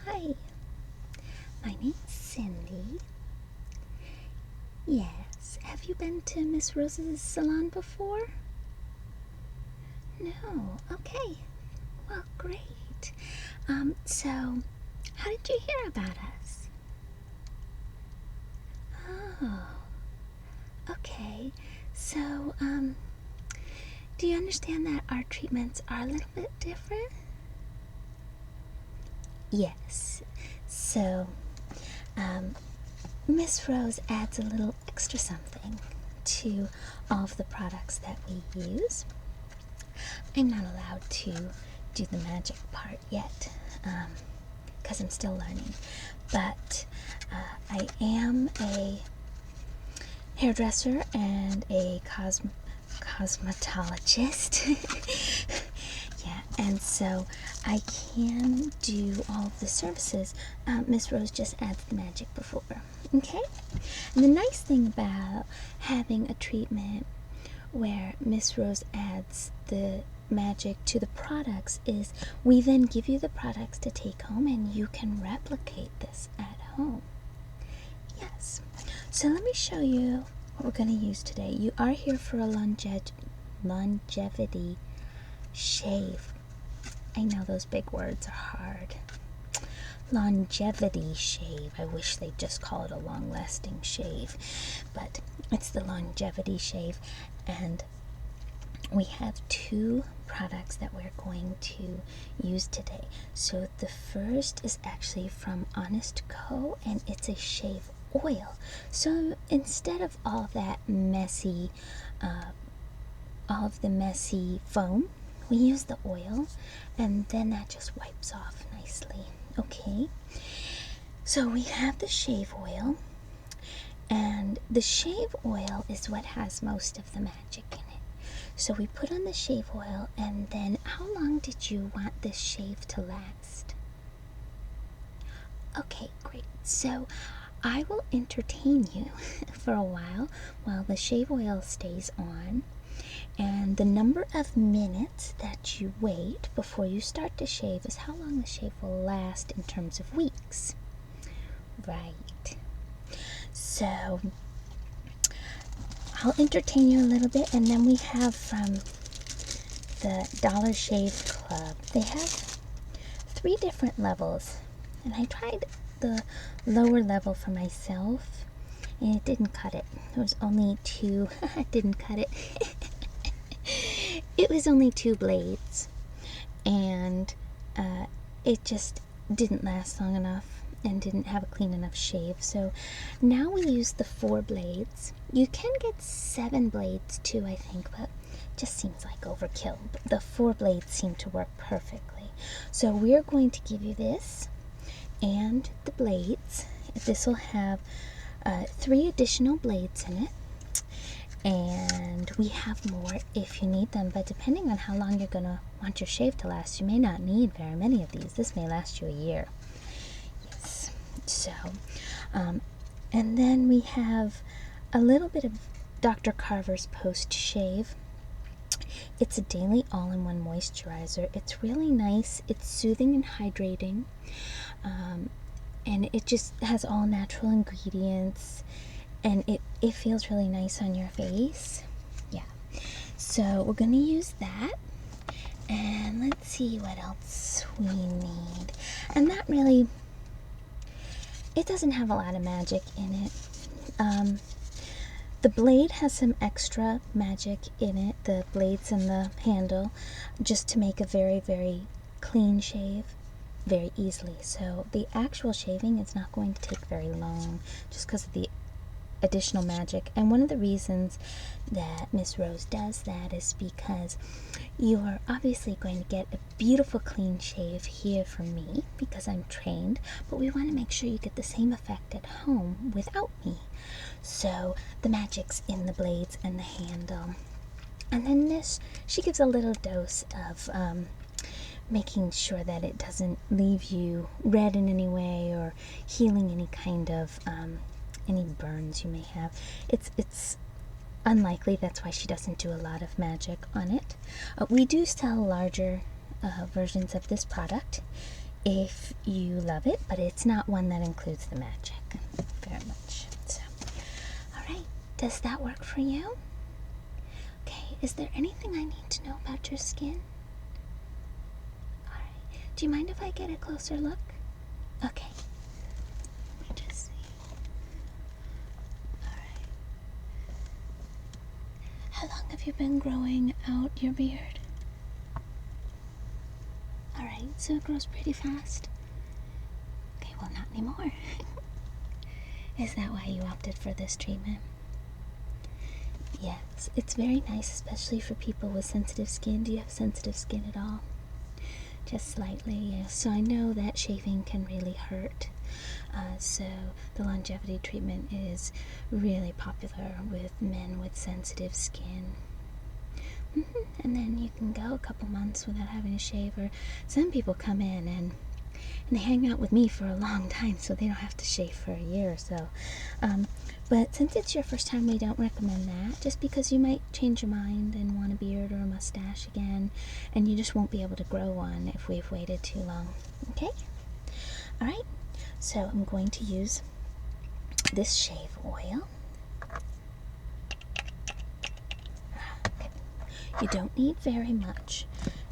Hi, my name's Cindy. Yes, have you been to Miss Rose's salon before? No, okay. Well, great. So, how did you hear about us? Oh, okay. So, do you understand that our treatments are a little bit different? Yes. So, um, Miss Rose adds a little extra something to all of the products that we use. I'm not allowed to do the magic part yet because I'm still learning, but I am a hairdresser and a cosmetologist. Yeah, and so I can do all of the services. Miss Rose just adds the magic before. Okay? And the nice thing about having a treatment where Miss Rose adds the magic to the products is we then give you the products to take home and you can replicate this at home. Yes. So let me show you what we're going to use today. You are here for a longevity shave. I know those big words are hard. Longevity shave. I wish they'd just call it a long-lasting shave, but it's the longevity shave, and we have two products that we're going to use today. So the first is actually from Honest Co, and it's a shave oil. So instead of all of the messy foam, we use the oil, and then that just wipes off nicely. Okay, so we have the shave oil, and the shave oil is what has most of the magic in it. So we put on the shave oil, and then how long did you want this shave to last? Okay, great. So I will entertain you for a while the shave oil stays on, and the number of minutes that you wait before you start to shave is how long the shave will last in terms of weeks. Right. So I'll entertain you a little bit, and then we have from the Dollar Shave Club. They have 3 different levels, and I tried the lower level for myself, and it didn't cut it. There was only 2. It didn't cut it. It was only 2 blades, and it just didn't last long enough and didn't have a clean enough shave. So now we use the 4 blades. You can get 7 blades too, I think, but just seems like overkill. But the 4 blades seem to work perfectly. So we're going to give you this and the blades. This will have 3 additional blades in it, and we have more if you need them, but depending on how long you're going to want your shave to last, you may not need very many of these. This may last you a year. Yes. So and then we have a little bit of Dr. Carver's Post Shave. It's a daily all-in-one moisturizer. It's really nice. It's soothing and hydrating, and it just has all natural ingredients, and it feels really nice on your face. Yeah. So we're going to use that, and let's see what else we need. And that really, it doesn't have a lot of magic in it. The blade has some extra magic in it, the blades and the handle, just to make a very, very clean shave very easily. So the actual shaving is not going to take very long just because of the additional magic. And one of the reasons that Miss Rose does that is because you are obviously going to get a beautiful clean shave here from me because I'm trained, but we want to make sure you get the same effect at home without me. So the magic's in the blades and the handle. And then this, she gives a little dose of making sure that it doesn't leave you red in any way or healing any kind of any burns you may have. It's unlikely. That's why she doesn't do a lot of magic on it. We do sell larger versions of this product if you love it, but it's not one that includes the magic very much. So, all right, does that work for you? Okay, is there anything I need to know about your skin? All right, do you mind if I get a closer look? Okay, let me just see. All right. How long have you been growing out your beard? All right, so it grows pretty fast. Okay, well, not anymore. Is that why you opted for this treatment? Yes, it's very nice, especially for people with sensitive skin. Do you have sensitive skin at all? Just slightly, yes. So I know that shaving can really hurt. So the longevity treatment is really popular with men with sensitive skin. And then you can go a couple months without having to shave, or some people come in and they hang out with me for a long time, so they don't have to shave for a year or so. But since it's your first time, we don't recommend that, just because you might change your mind and want a beard or a mustache again, and you just won't be able to grow one if we've waited too long. Okay? All right, so I'm going to use this shave oil. Okay. You don't need very much.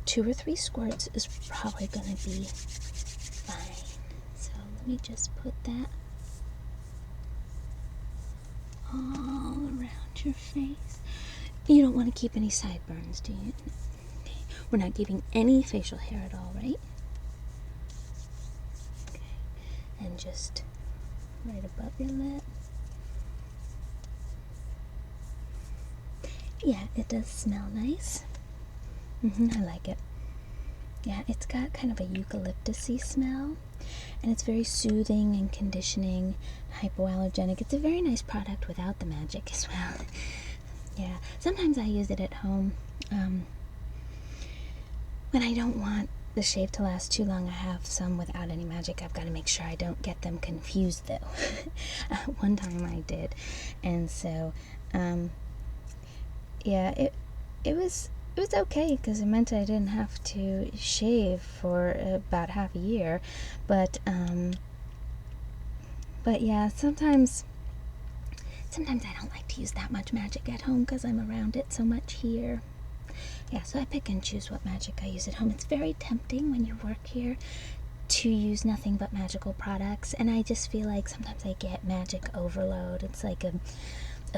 2 or 3 squirts is probably going to be fine. So let me just put that all around your face. You don't want to keep any sideburns, do you? Okay. We're not giving any facial hair at all, right? Okay. And just right above your lip. Yeah, it does smell nice. I like it. Yeah, it's got kind of a eucalyptus-y smell, and it's very soothing and conditioning, hypoallergenic. It's a very nice product without the magic as well. Yeah, sometimes I use it at home. When I don't want the shave to last too long, I have some without any magic. I've got to make sure I don't get them confused, though. One time I did, and so, yeah, it was okay, because it meant I didn't have to shave for about half a year, but yeah, sometimes I don't like to use that much magic at home because I'm around it so much here. Yeah, so I pick and choose what magic I use at home. It's very tempting when you work here to use nothing but magical products, and I just feel like sometimes I get magic overload. It's like a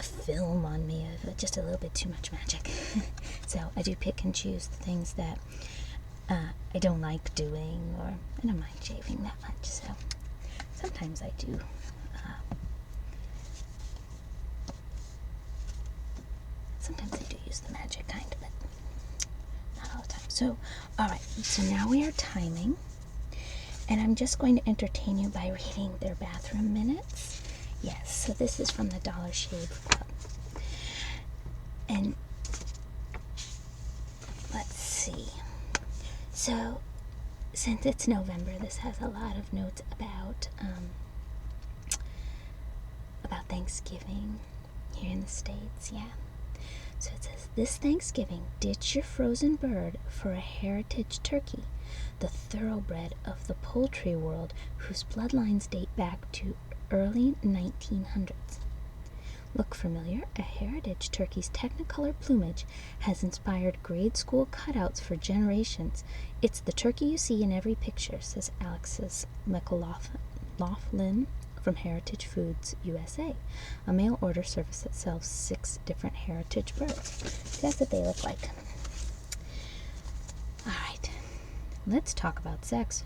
film on me of just a little bit too much magic. So I do pick and choose the things that I don't like doing, or I don't mind shaving that much. So sometimes I do. Sometimes I do use the magic kind, but not all the time. So, all right. So now we are timing, and I'm just going to entertain you by reading their bathroom minutes. Yes, so this is from the Dollar Shave Club. And let's see. So, since it's November, this has a lot of notes about Thanksgiving here in the States, yeah. So it says, this Thanksgiving, ditch your frozen bird for a heritage turkey, the thoroughbred of the poultry world, whose bloodlines date back to early 1900s. Look familiar? A heritage turkey's technicolor plumage has inspired grade school cutouts for generations. It's the turkey you see in every picture, says Alexis McLaughlin from Heritage Foods USA, a mail order service that sells 6 different heritage birds. That's what they look like. All right, let's talk about sex.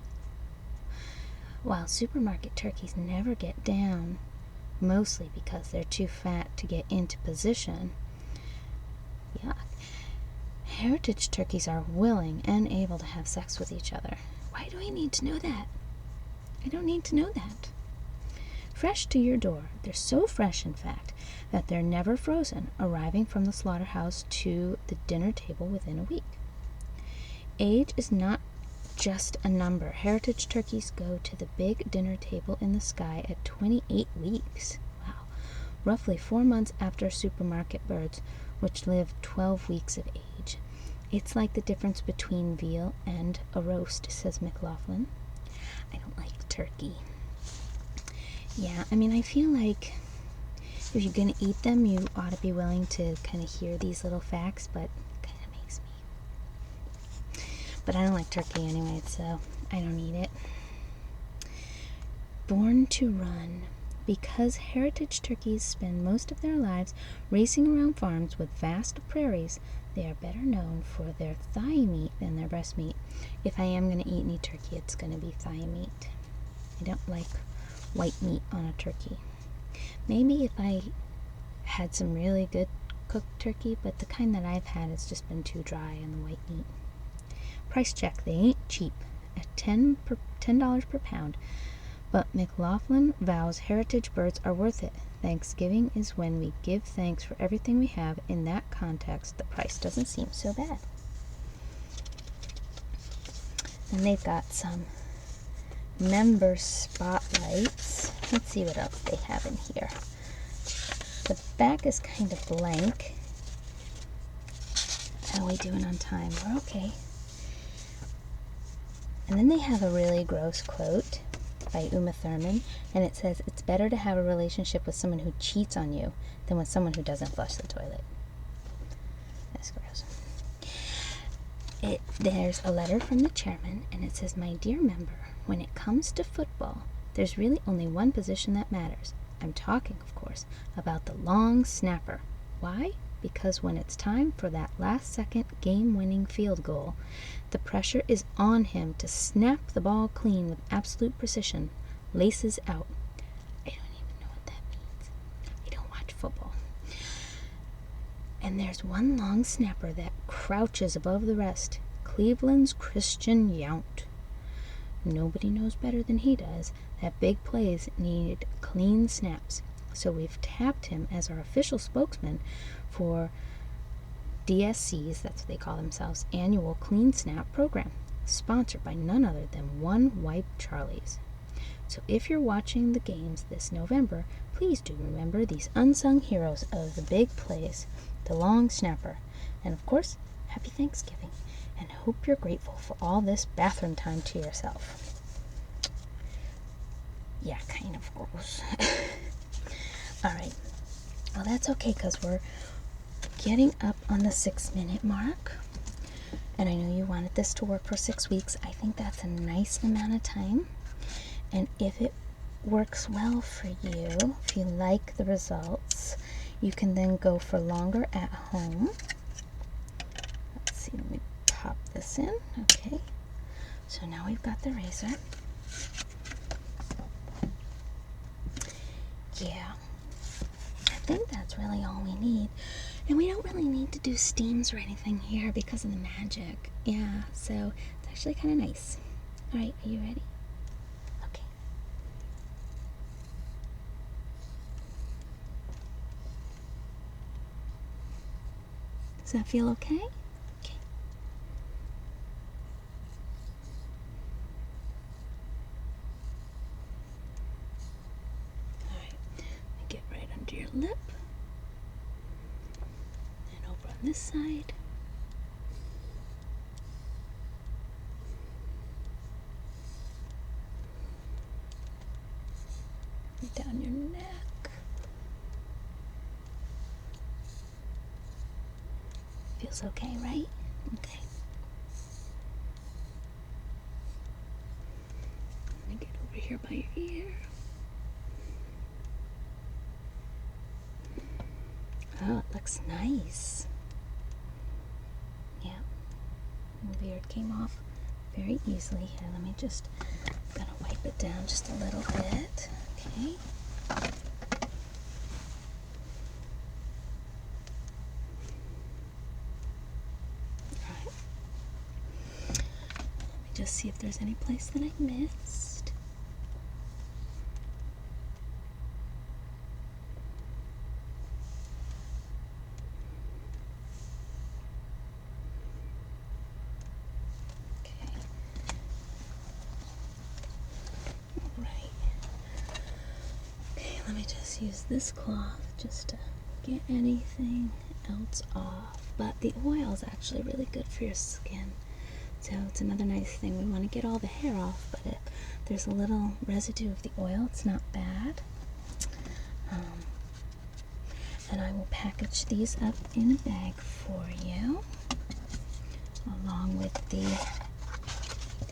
While supermarket turkeys never get down, mostly because they're too fat to get into position, yuck, heritage turkeys are willing and able to have sex with each other. Why do I need to know that? I don't need to know that. Fresh to your door. They're so fresh, in fact, that they're never frozen, arriving from the slaughterhouse to the dinner table within a week. Age is not just a number. Heritage turkeys go to the big dinner table in the sky at 28 weeks. Wow. Roughly 4 months after supermarket birds, which live 12 weeks of age. It's like the difference between veal and a roast, says McLaughlin. I don't like turkey. Yeah, I mean, I feel like if you're gonna eat them, you ought to be willing to kind of hear these little facts, but it kind of makes me. But I don't like turkey anyway, so I don't eat it. Born to run. Because heritage turkeys spend most of their lives racing around farms with vast prairies, they are better known for their thigh meat than their breast meat. If I am going to eat any turkey, it's going to be thigh meat. I don't like white meat on a turkey. Maybe if I had some really good cooked turkey, but the kind that I've had has just been too dry on the white meat. Price check, they ain't cheap, at $10 per pound. But McLaughlin vows heritage birds are worth it. Thanksgiving is when we give thanks for everything we have. In that context, the price doesn't seem so bad. And they've got some member spotlights. Let's see what else they have in here. The back is kind of blank. How are we doing on time? We're okay. And then they have a really gross quote by Uma Thurman, and it says, "It's better to have a relationship with someone who cheats on you than with someone who doesn't flush the toilet." That's gross. There's a letter from the chairman, and it says, "My dear member, when it comes to football, there's really only one position that matters. I'm talking, of course, about the long snapper. Why? Because when it's time for that last-second game-winning field goal, the pressure is on him to snap the ball clean with absolute precision, laces out." I don't even know what that means. I don't watch football. "And there's one long snapper that crouches above the rest, Cleveland's Christian Yount. Nobody knows better than he does that big plays need clean snaps. So we've tapped him as our official spokesman for DSC's, that's what they call themselves, annual Clean Snap program, sponsored by none other than One Wipe Charlie's. So if you're watching the games this November, please do remember these unsung heroes of the big plays, the long snapper. And of course, happy Thanksgiving, and hope you're grateful for all this bathroom time to yourself." Yeah, kind of gross. All right. Well, that's okay, because we're getting up on the 6-minute mark. And I know you wanted this to work for 6 weeks. I think that's a nice amount of time. And if it works well for you, if you like the results, you can then go for longer at home. Let's see, let me pop this in. Okay. So now we've got the razor. Yeah. I think that's really all we need. And we don't really need to do steams or anything here because of the magic. Yeah, so it's actually kind of nice. All right, are you ready? Okay. Does that feel okay? Okay. All right, let me get right under your lip. And over on this side. Down your neck. Feels okay, right? Okay. Let me get over here by your ear. Oh, it looks nice. Yeah. The beard came off very easily. Here, let me just, gotta wipe it down just a little bit. Okay. Alright. Let me just see if there's any place that I missed. Okay. Alright. Okay, let me just use this cloth just to get anything else off. But the oil is actually really good for your skin. So it's another nice thing. We want to get all the hair off, but if there's a little residue of the oil, it's not bad. And I will package these up in a bag for you, along with the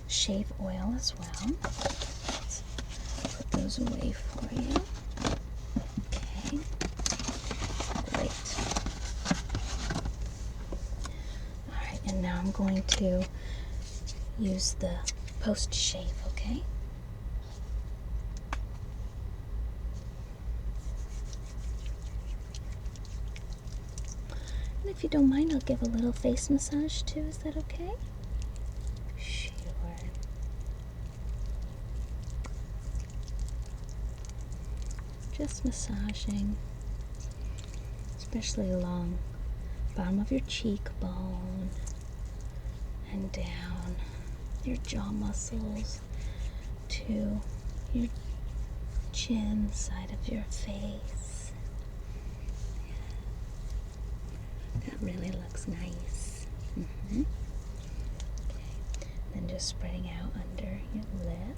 shave oil as well. Let's put those away for you. Okay, great. Alright, and now I'm going to use the post-shave, okay? And if you don't mind, I'll give a little face massage too. Is that okay? Sure. Just massaging, especially along the bottom of your cheekbone and down your jaw muscles to your chin, side of your face. That really looks nice. Okay. Then just spreading out under your lip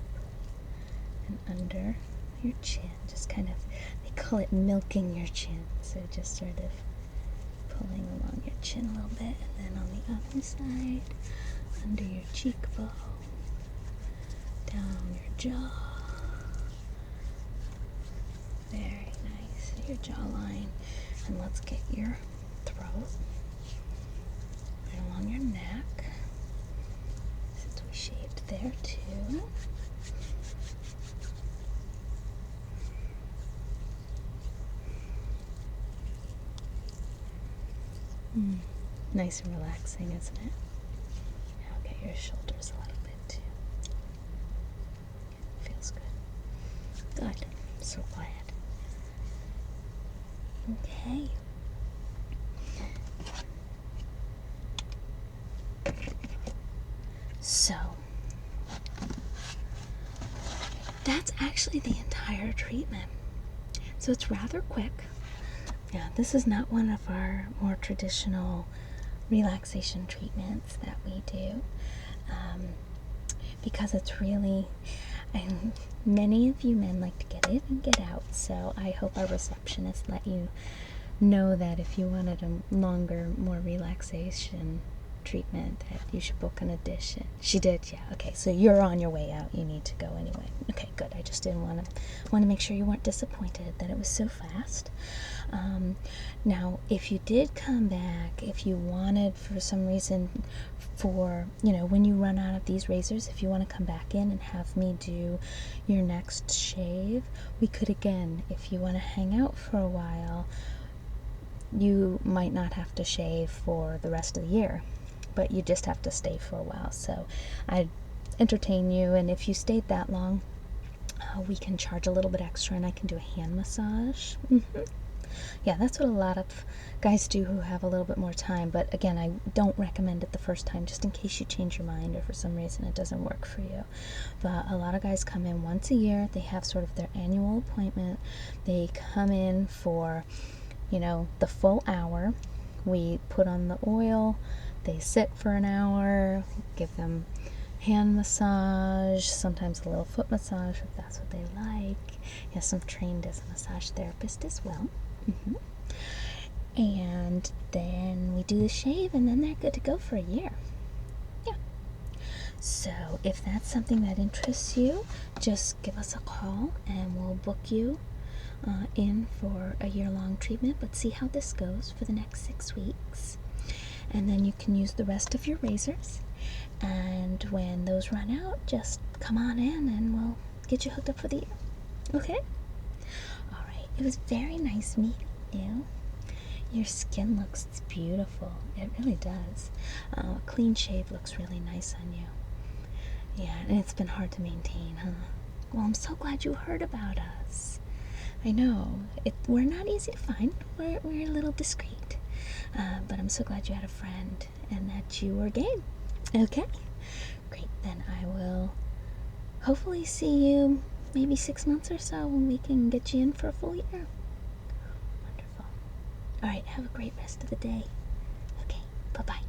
and under your chin. Just kind of, they call it milking your chin. So just sort of pulling along your chin a little bit, and then on the other side, under your cheekbone, down your jaw. Very nice. Your jawline. And let's get your throat right along your neck, since we shaved there too. Nice and relaxing, isn't it? Now get your shoulders a little bit too. Feels good. Good. I'm so glad. Okay. So, that's actually the entire treatment. So it's rather quick. Yeah, this is not one of our more traditional relaxation treatments that we do, because it's really, and many of you men like to get in and get out, so I hope our receptionist let you know that if you wanted a longer, more relaxation treatment, that you should book an addition. She did, yeah. Okay, so you're on your way out. You need to go anyway. Okay, good. I just didn't want to make sure you weren't disappointed that it was so fast. Now, if you did come back, if you wanted for some reason, for, you know, when you run out of these razors, if you want to come back in and have me do your next shave, we could again. If you want to hang out for a while, you might not have to shave for the rest of the year, but you just have to stay for a while. So I'd entertain you, and if you stayed that long, we can charge a little bit extra, and I can do a hand massage. Yeah, that's what a lot of guys do who have a little bit more time, but again, I don't recommend it the first time, just in case you change your mind or for some reason it doesn't work for you. But a lot of guys come in once a year. They have sort of their annual appointment. They come in for, you know, the full hour. We put on the oil. They sit for an hour. Give them hand massage, sometimes a little foot massage if that's what they like. Yes, I'm trained as a massage therapist as well. And then we do the shave, and then they're good to go for a year. Yeah. So if that's something that interests you, just give us a call and we'll book you in for a year-long treatment. But see how this goes for the next 6 weeks, and then you can use the rest of your razors. And when those run out, just come on in and we'll get you hooked up for the year. Okay? All right. It was very nice meeting you. Your skin looks beautiful. It really does. Clean shave looks really nice on you. Yeah, and it's been hard to maintain, huh? Well, I'm so glad you heard about us. I know. We're not easy to find. We're a little discreet. But I'm so glad you had a friend and that you were game. Okay? Great. Then I will hopefully see you maybe 6 months or so when we can get you in for a full year. Wonderful. All right. Have a great rest of the day. Okay. Bye-bye.